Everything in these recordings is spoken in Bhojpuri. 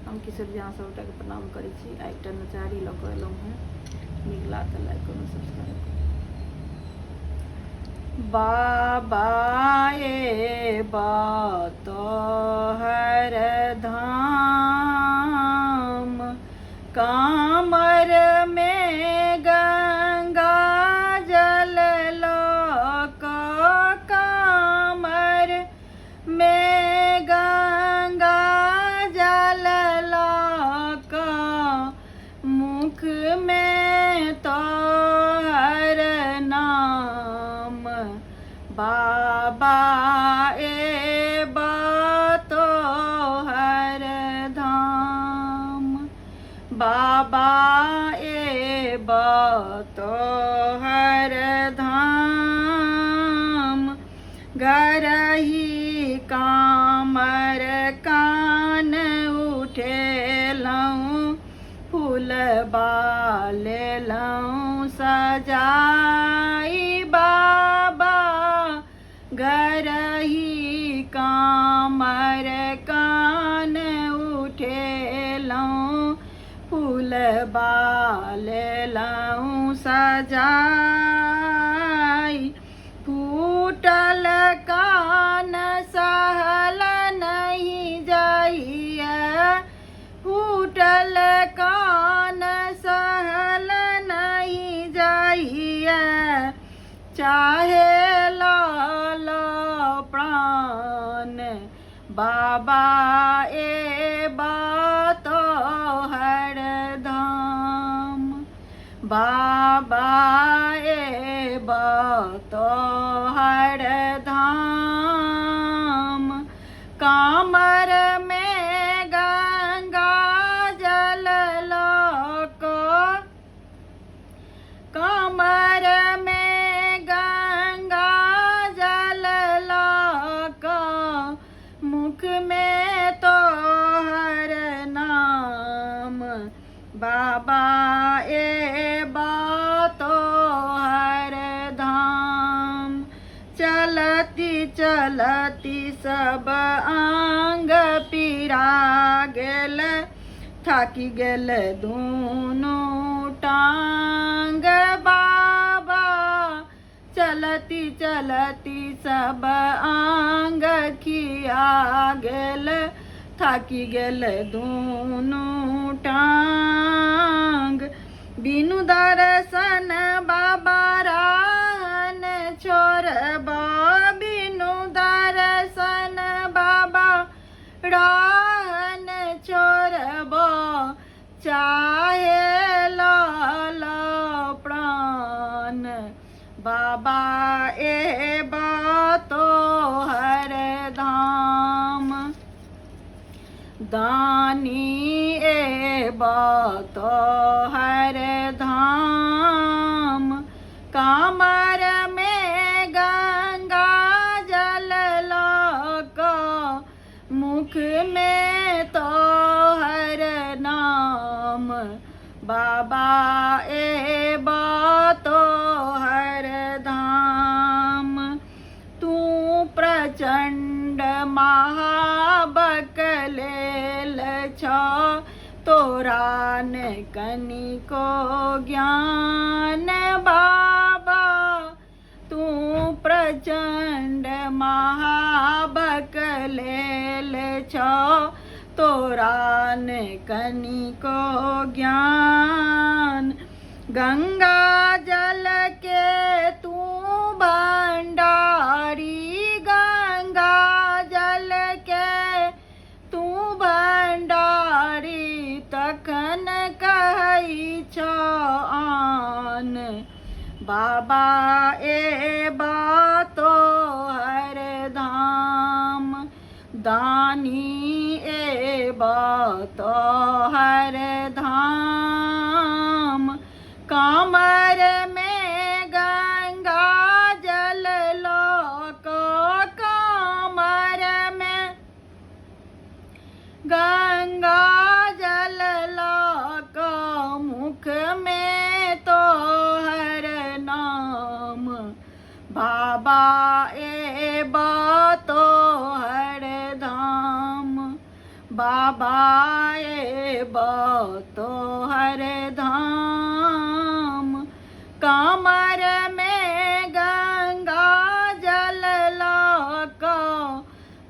हम किशोर जी अहाँ सबटाके प्रणाम करै छी। आ एकटा नचारी लऽ कऽ एलहुँ हेँ, नीक लागल लाइक करू सब्सक्राइब करू। बाबा एबा तोहर धाम, कामर में गंगा जल लऽ कऽ, कामर में गंगा जल लऽ कऽ, मुख में तोहर नाम, बाबा एबा तोहर धाम, बाबा एबा तोहर धाम, गरही कामर कान उठेलहुँ, फूलबा लेलहुँ सजाई, बाबा गरही कामर कान उठेलहुँ, फूलबा लेलहुँ सजाई, फूटल कान सहल नहीं जाइए, फूटल कान सहल नहीं जाइए, चाहे लो प्राण, बाबा एबा तोहर धाम, बाबा एबा तोहर धाम, कामर में गंगा जल लऽ कऽ, कामर में गंगा जल लऽ कऽ, मुख में तोहर नाम, बाबा एबा तोहर धाम, चलती चलती सब आंग पीरा गेल, थाकी गेल दुनू टांग, बाबा चलती चलती सब आंग खिया गेल, थाकी गेल दुनू टांग, बिनु दर्शन बाबा रान छोड़बा, बिनु दर्शन बाबा रान छोड़बा, चाहे लो प्राण, बाबा एबा तोहर धाम, दानी एबा तोहर धाम, कामर में गंगा जल लऽ कऽ, मुख में तोहर नाम, बाबा एबा तोहर धाम, तू प्रचंड महाबक लेल छौ, तोरा ने कनिको ज्ञान, बाबा तू प्रचंड महाबक लेल छौ, तोरा ने कनिको ज्ञान, गंगा जल के तू भंडारी, गंगा जल के तू भंडारी, तखन कहै छौ आन, बाबा एबा तोहर धाम, दानी एबा तोहर धाम, कामर में गंगा जल लऽ कऽ, कामर में गंगा जल लऽ कऽ, मुख में तोहर नाम, बाबा एबा तोहर धाम, बाबा आए तो हर धाम, कमर में गंगा जल लाका,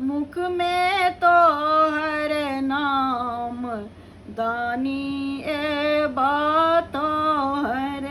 मुख में तो हर नाम, दानी ए बातो हर